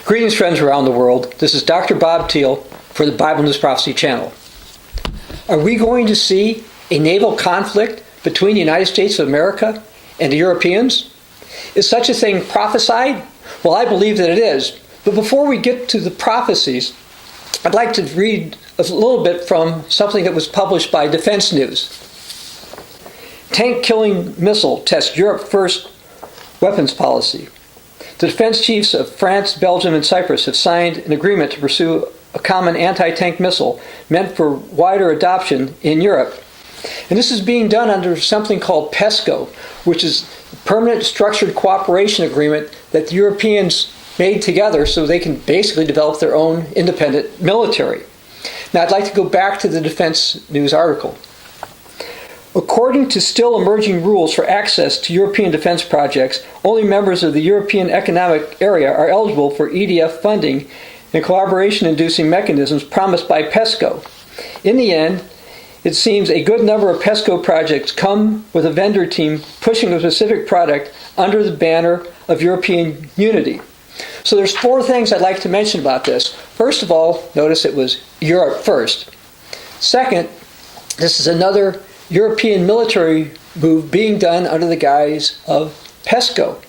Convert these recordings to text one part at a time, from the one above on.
Greetings, friends around the world. This is Dr. Bob Thiel for the Bible News Prophecy channel. Are we going to see a naval conflict between the United States of America and the Europeans? Is such a thing prophesied? Well, I believe that it is. But before we get to the prophecies, I'd like to read a little bit from something that was published by Defense News. Tank-killing missile tests Europe first weapons policy. The defense chiefs of France, Belgium, and Cyprus have signed an agreement to pursue a common anti-tank missile meant for wider adoption in Europe. And this is being done under something called PESCO, which is a permanent structured cooperation agreement that the Europeans made together so they can basically develop their own independent military. Now, I'd like to go back to the Defense News article. According to still emerging rules for access to European defense projects, only members of the European Economic Area are eligible for EDF funding and collaboration-inducing mechanisms promised by PESCO. In the end, it seems a good number of PESCO projects come with a vendor team pushing a specific product under the banner of European unity. So there's four things I'd like to mention about this. First of all, notice it was Europe first. Second, this is another European military move being done under the guise of PESCO.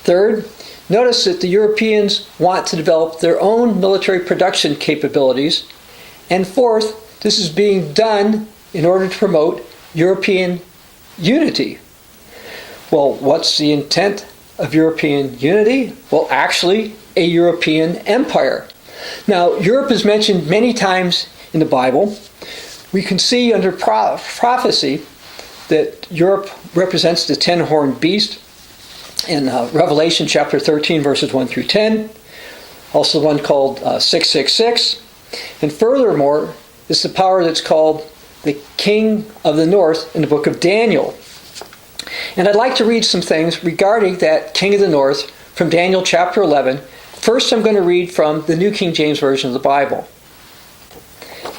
Third, notice that the Europeans want to develop their own military production capabilities. And fourth, this is being done in order to promote European unity. Well, what's the intent of European unity? Well, actually, a European empire. Now, Europe is mentioned many times in the Bible. We can see under prophecy that Europe represents the 10-horned beast in Revelation chapter 13, verses 1 through 10. Also one called 666. And furthermore, it's the power that's called the King of the North in the book of Daniel. And I'd like to read some things regarding that King of the North from Daniel chapter 11. First, I'm going to read from the New King James Version of the Bible.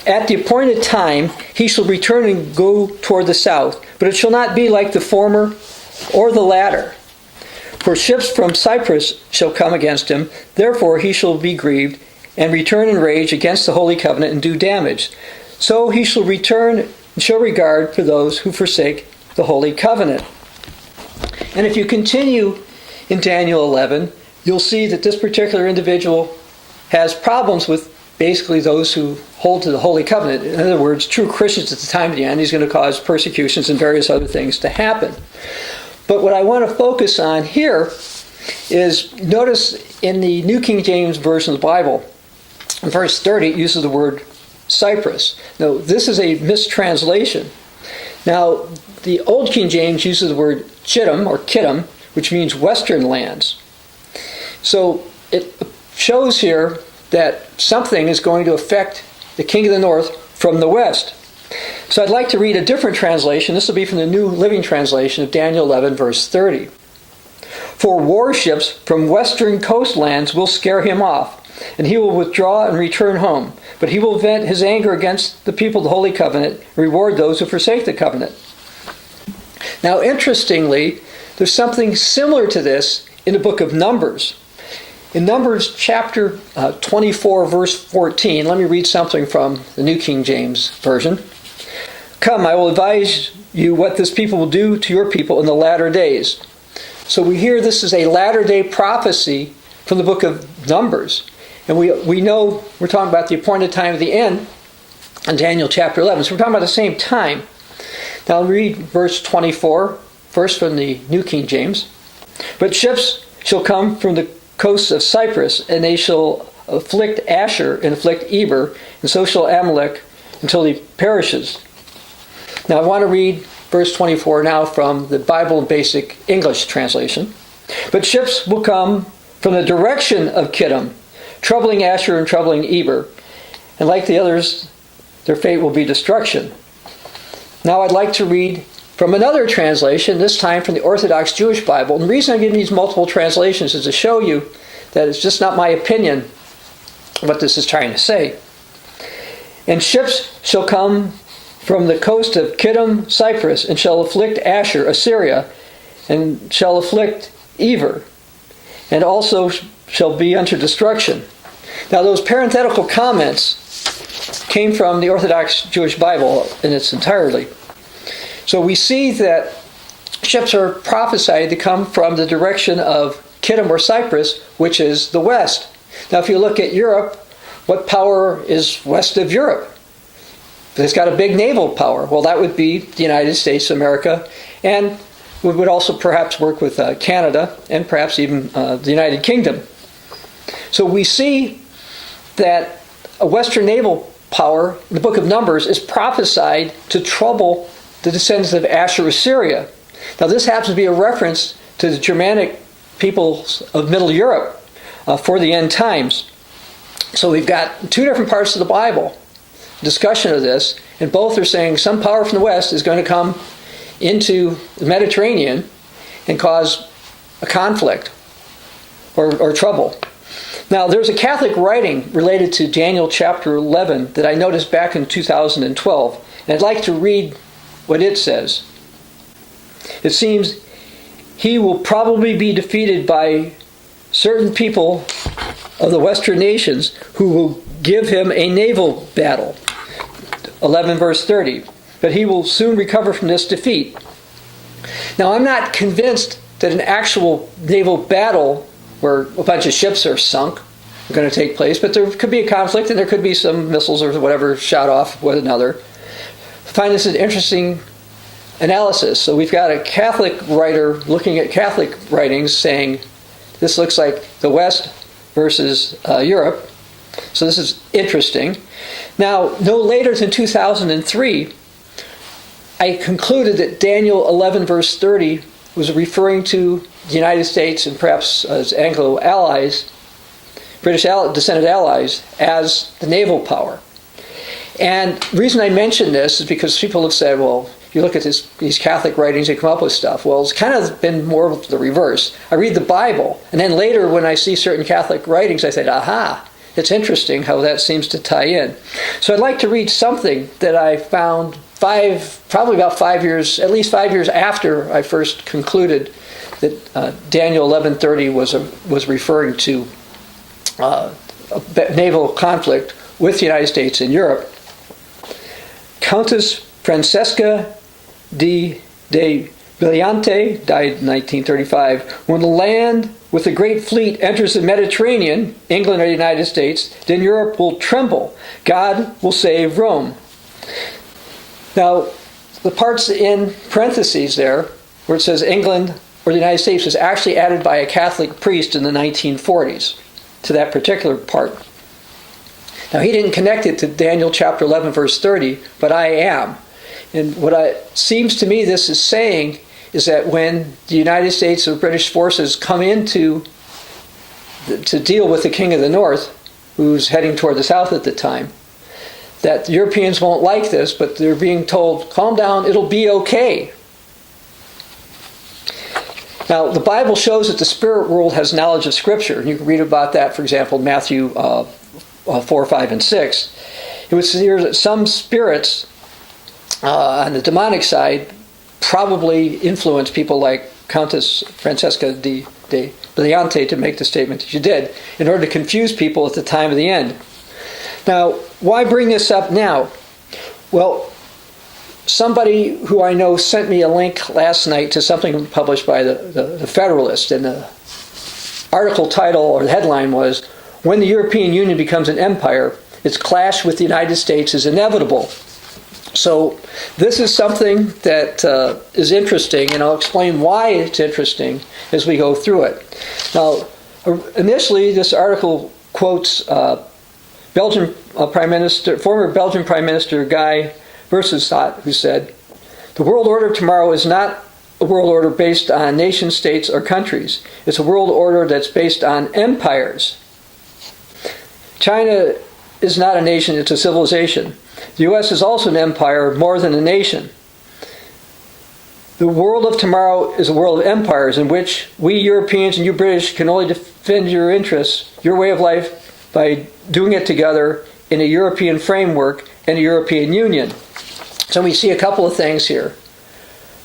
At the appointed time, he shall return and go toward the south, but it shall not be like the former or the latter. For ships from Cyprus shall come against him, therefore he shall be grieved, and return in rage against the holy covenant and do damage. So he shall return and show regard for those who forsake the holy covenant. And if you continue in Daniel 11, you'll see that this particular individual has problems with basically those who hold to the Holy Covenant. In other words, true Christians at the time of the end. He's going to cause persecutions and various other things to happen. But what I want to focus on here is, notice in the New King James Version of the Bible, in verse 30, it uses the word Cyprus. Now, this is a mistranslation. Now, the Old King James uses the word Chittim, or Kittim, which means western lands. So it shows here that something is going to affect the King of the North from the west. So I'd like to read a different translation. This will be from the New Living Translation of Daniel 11, verse 30. For warships from western coastlands will scare him off, and he will withdraw and return home. But he will vent his anger against the people of the Holy Covenant, and reward those who forsake the covenant. Now, interestingly, there's something similar to this in the book of Numbers. In Numbers chapter 24, verse 14, let me read something from the New King James Version. Come, I will advise you what this people will do to your people in the latter days. So we hear this is a latter day prophecy from the book of Numbers. And we know we're talking about the appointed time of the end in Daniel chapter 11. So we're talking about the same time. Now I'll read verse 24, first from the New King James. But ships shall come from the coasts of Cyprus, and they shall afflict Asher and afflict Eber, and so shall Amalek until he perishes. Now I want to read verse 24 now from the Bible Basic English translation. But ships will come from the direction of Kittim, troubling Asher and troubling Eber, and like the others, their fate will be destruction. Now I'd like to read from another translation, this time from the Orthodox Jewish Bible. And the reason I'm giving these multiple translations is to show you that it's just not my opinion what this is trying to say. And ships shall come from the coast of Kittim, Cyprus, and shall afflict Asher, Assyria, and shall afflict Eber. And also shall be unto destruction. Now those parenthetical comments came from the Orthodox Jewish Bible in its entirety. So we see that ships are prophesied to come from the direction of Kittim or Cyprus, which is the west. Now if you look at Europe, what power is west of Europe? It's got a big naval power. Well, that would be the United States of America, and we would also perhaps work with Canada and perhaps even the United Kingdom. So we see that a Western naval power, the book of Numbers, is prophesied to trouble the descendants of Assyria. Now this happens to be a reference to the Germanic peoples of Middle Europe for the end times. So we've got two different parts of the Bible, discussion of this, and both are saying some power from the west is going to come into the Mediterranean and cause a conflict or trouble. Now, there's a Catholic writing related to Daniel chapter 11 that I noticed back in 2012, and I'd like to read what it says. It seems he will probably be defeated by certain people of the Western nations who will give him a naval battle. 11 verse 30. But he will soon recover from this defeat. Now, I'm not convinced that an actual naval battle where a bunch of ships are sunk are going to take place, but there could be a conflict and there could be some missiles or whatever shot off with another. I find this an interesting analysis. So we've got a Catholic writer looking at Catholic writings saying this looks like the West versus Europe. So this is interesting. Now, no later than 2003, I concluded that Daniel 11 verse 30 was referring to the United States and perhaps as Anglo allies, British descended allies, as the naval power. And the reason I mention this is because people have said, well, you look at these Catholic writings, they come up with stuff. Well, it's kind of been more of the reverse. I read the Bible, and then later when I see certain Catholic writings, I say, aha, it's interesting how that seems to tie in. So I'd like to read something that I found probably about 5 years, at least 5 years after I first concluded that Daniel 11:30 was referring to a naval conflict with the United States and Europe. Countess Francesca de Brilliante died in 1935. When the land with a great fleet enters the Mediterranean, England or the United States, then Europe will tremble. God will save Rome. Now, the parts in parentheses there, where it says England or the United States, was actually added by a Catholic priest in the 1940s to that particular part. Now, he didn't connect it to Daniel chapter 11, verse 30, but I am. And what it seems to me this is saying is that when the United States or British forces come to deal with the King of the North, who's heading toward the south at the time, that the Europeans won't like this, but they're being told, calm down, it'll be okay. Now, the Bible shows that the spirit world has knowledge of Scripture. You can read about that, for example, Matthew 4, 5, and 6. It would say that some spirits on the demonic side probably influence people like Countess Francesca de Brilliante to make the statement that she did in order to confuse people at the time of the end. Now, why bring this up now? Well, somebody who I know sent me a link last night to something published by the Federalist, and the article title or the headline was, "When the European Union becomes an empire, its clash with the United States is inevitable." So this is something that is interesting, and I'll explain why it's interesting as we go through it. Now, initially, this article quotes Belgian former Belgian Prime Minister Guy Verhofstadt, who said, "The world order tomorrow is not a world order based on nation states or countries. It's a world order that's based on empires. China is not a nation, it's a civilization. The U.S. is also an empire more than a nation. The world of tomorrow is a world of empires in which we Europeans and you British can only defend your interests, your way of life, by doing it together in a European framework and a European Union." So we see a couple of things here.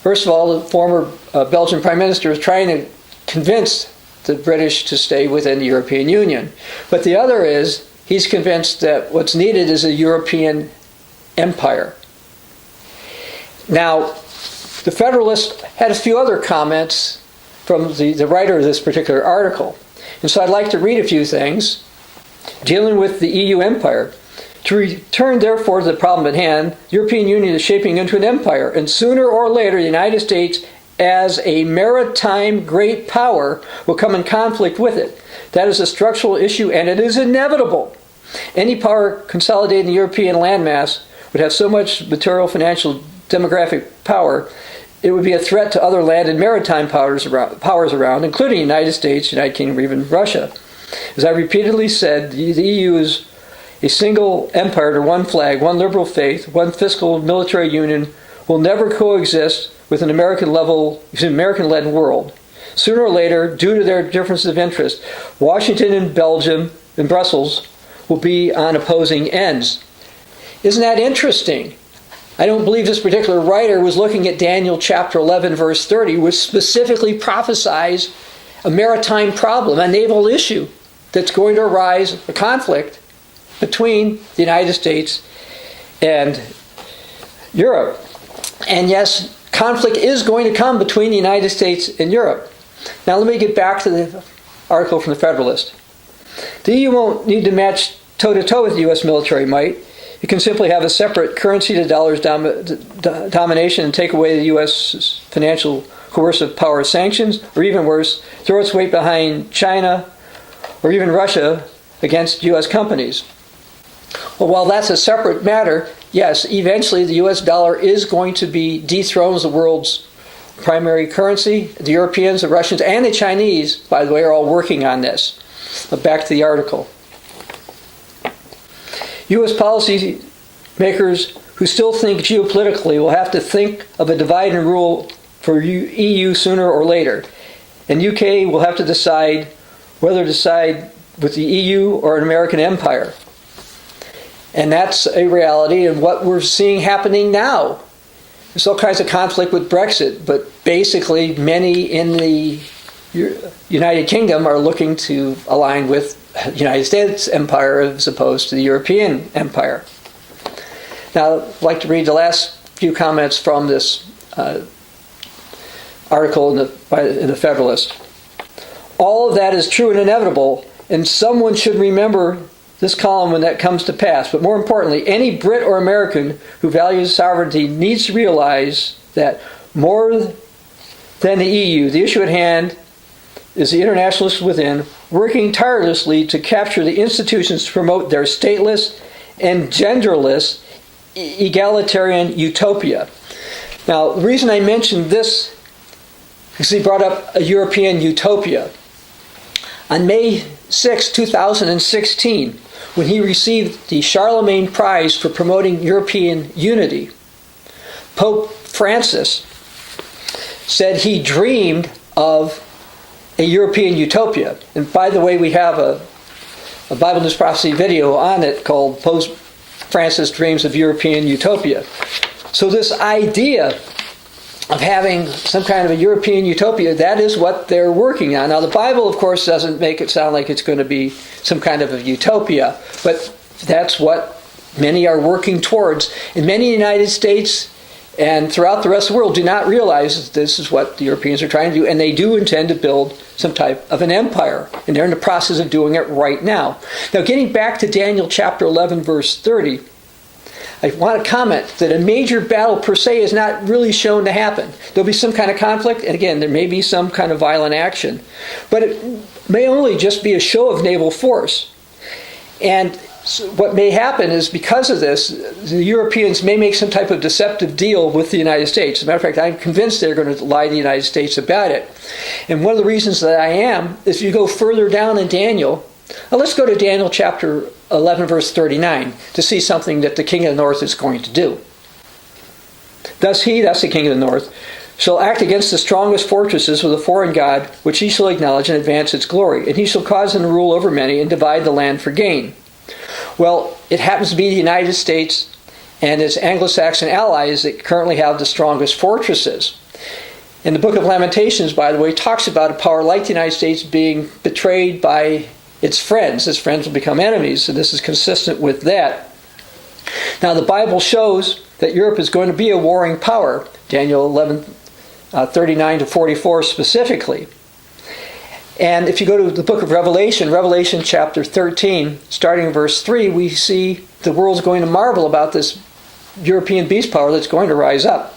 First of all, the former Belgian Prime Minister is trying to convince the British to stay within the European Union. But the other is, he's convinced that what's needed is a European empire. Now, the Federalist had a few other comments from the writer of this particular article. And so I'd like to read a few things dealing with the EU empire. To return, therefore, to the problem at hand, the European Union is shaping into an empire, and sooner or later, the United States, as a maritime great power, will come in conflict with it. That is a structural issue, and it is inevitable. Any power consolidating the European landmass would have so much material, financial, demographic power, it would be a threat to other land and maritime powers around, including the United States, United Kingdom, or even Russia. As I repeatedly said, the EU is a single empire under one flag, one liberal faith, one fiscal military union, will never coexist with an American-led world. Sooner or later, due to their differences of interest, Washington and Belgium and Brussels will be on opposing ends. Isn't that interesting? I don't believe this particular writer was looking at Daniel chapter 11, verse 30, which specifically prophesies a maritime problem, a naval issue that's going to arise, a conflict between the United States and Europe. And yes, conflict is going to come between the United States and Europe. Now let me get back to the article from the Federalist. The EU won't need to match toe-to-toe with the U.S. military might. It can simply have a separate currency to dollar's domination and take away the U.S. financial coercive power of sanctions, or even worse, throw its weight behind China or even Russia against U.S. companies. Well, while that's a separate matter, yes, eventually the U.S. dollar is going to be dethroned as the world's primary currency. The Europeans, the Russians, and the Chinese, by the way, are all working on this. But back to the article. U.S. policy makers who still think geopolitically will have to think of a divide and rule for EU sooner or later. And UK will have to decide whether to side with the EU or an American empire. And that's a reality and what we're seeing happening now. There's all kinds of conflict with Brexit, but basically many in the United Kingdom are looking to align with the United States empire as opposed to the European empire. Now, I'd like to read the last few comments from this article in the Federalist. All of that is true and inevitable, and someone should remember this column when that comes to pass. But more importantly, any Brit or American who values sovereignty needs to realize that more than the EU, the issue at hand is the internationalists within working tirelessly to capture the institutions to promote their stateless and genderless egalitarian utopia. Now, the reason I mentioned this is he brought up a European utopia. On May 6, 2016, when he received the Charlemagne Prize for promoting European unity, Pope Francis said he dreamed of a European utopia. And by the way, we have a Bible News Prophecy video on it called Pope Francis Dreams of European Utopia. So this idea of having some kind of a European utopia, that is what they're working on. Now the Bible, of course, doesn't make it sound like it's going to be some kind of a utopia, but that's what many are working towards. And many in the United States and throughout the rest of the world do not realize that this is what the Europeans are trying to do, and they do intend to build some type of an empire. And they're in the process of doing it right now. Now, getting back to Daniel chapter 11, verse 30, I want to comment that a major battle per se is not really shown to happen. There'll be some kind of conflict, and again, there may be some kind of violent action. But it may only just be a show of naval force. And so what may happen is because of this, the Europeans may make some type of deceptive deal with the United States. As a matter of fact, I'm convinced they're going to lie to the United States about it. And one of the reasons that I am is if you go further down in Daniel, let's go to Daniel chapter 11, verse 39, to see something that the king of the north is going to do. Thus he, that's the king of the north, shall act against the strongest fortresses with a foreign god, which he shall acknowledge and advance its glory. And he shall cause them to rule over many and divide the land for gain. Well, it happens to be the United States and its Anglo-Saxon allies that currently have the strongest fortresses. And the book of Lamentations, by the way, talks about a power like the United States being betrayed by its friends. Its friends will become enemies, so this is consistent with that. Now, the Bible shows that Europe is going to be a warring power, Daniel 11:39 to 44 specifically. And if you go to the book of Revelation, Revelation chapter 13, starting in verse 3, we see the world's going to marvel about this European beast power that's going to rise up.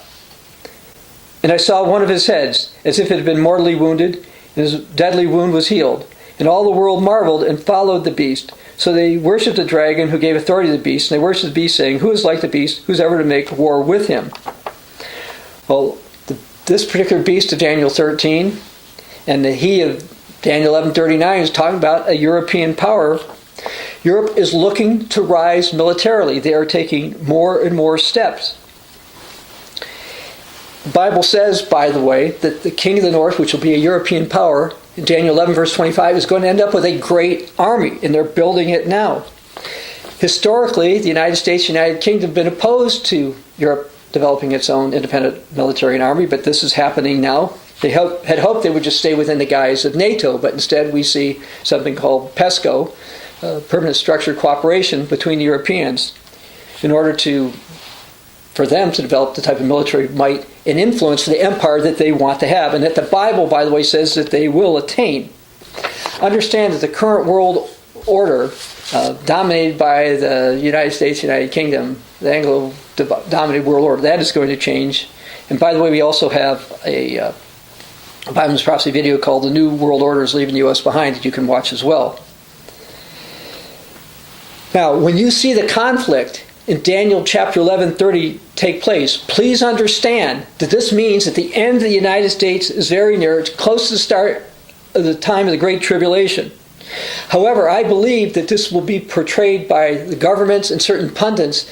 And I saw one of his heads, as if it had been mortally wounded, and his deadly wound was healed. And all the world marveled and followed the beast. So they worshipped the dragon who gave authority to the beast, and they worshipped the beast, saying, "Who is like the beast? Who's ever to make war with him?" Well, this particular beast of Daniel 13, and the he of Daniel 11:39 is talking about a European power. Europe is looking to rise militarily. They are taking more and more steps. The Bible says, by the way, that the king of the north, which will be a European power, in Daniel 11 verse 25, is going to end up with a great army, and they're building it now. Historically, the United States and United Kingdom have been opposed to Europe developing its own independent military and army, but this is happening now. They had hoped they would just stay within the guise of NATO, but instead we see something called PESCO, Permanent Structured Cooperation between the Europeans, in order for them to develop the type of military might and influence for the empire that they want to have, and that the Bible, by the way, says that they will attain. Understand that the current world order, dominated by the United States, United Kingdom, the Anglo-dominated world order, that is going to change. And by the way, we also have a Bible's Prophecy video called "The New World Order is Leaving the U.S. Behind" that you can watch as well. Now, when you see the conflict in Daniel chapter 11:30 take place, please understand that this means that the end of the United States is very near. It's close to the start of the time of the Great Tribulation. However, I believe that this will be portrayed by the governments and certain pundits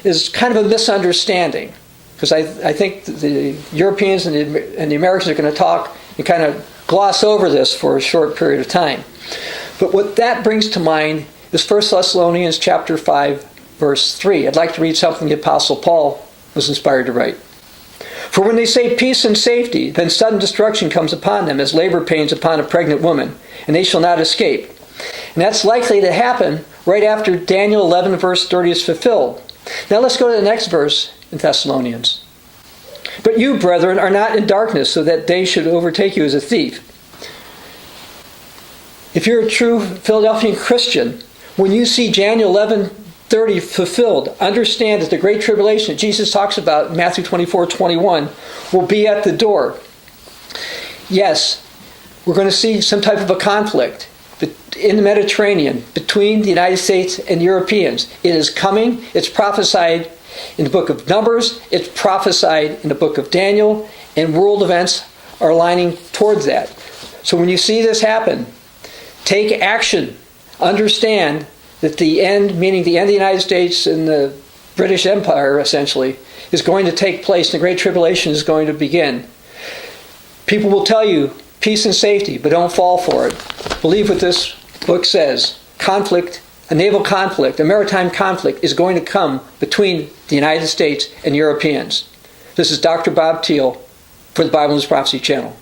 as kind of a misunderstanding. Because I think the Europeans and the Americans are going to talk and kind of gloss over this for a short period of time. But what that brings to mind is 1 Thessalonians chapter 5, verse 3. I'd like to read something the Apostle Paul was inspired to write. "For when they say peace and safety, then sudden destruction comes upon them as labor pains upon a pregnant woman, and they shall not escape." And that's likely to happen right after Daniel 11, verse 30 is fulfilled. Now let's go to the next verse in Thessalonians. "But you, brethren, are not in darkness, so that day should overtake you as a thief." If you're a true Philadelphian Christian, when you see Daniel 11:30 fulfilled, understand that the Great Tribulation that Jesus talks about in Matthew 24:21 will be at the door. Yes, we're going to see some type of a conflict in the Mediterranean between the United States and Europeans. It is coming. It's prophesied in the book of Numbers. It's prophesied in the book of Daniel. And world events are aligning towards that. So when you see this happen, take action. Understand that the end, meaning the end of the United States and the British Empire, essentially, is going to take place. And the Great Tribulation is going to begin. People will tell you peace and safety, but don't fall for it. Believe what this book says. Conflict, a naval conflict, a maritime conflict is going to come between the United States and Europeans. This is Dr. Bob Thiel for the Bible and Prophecy channel.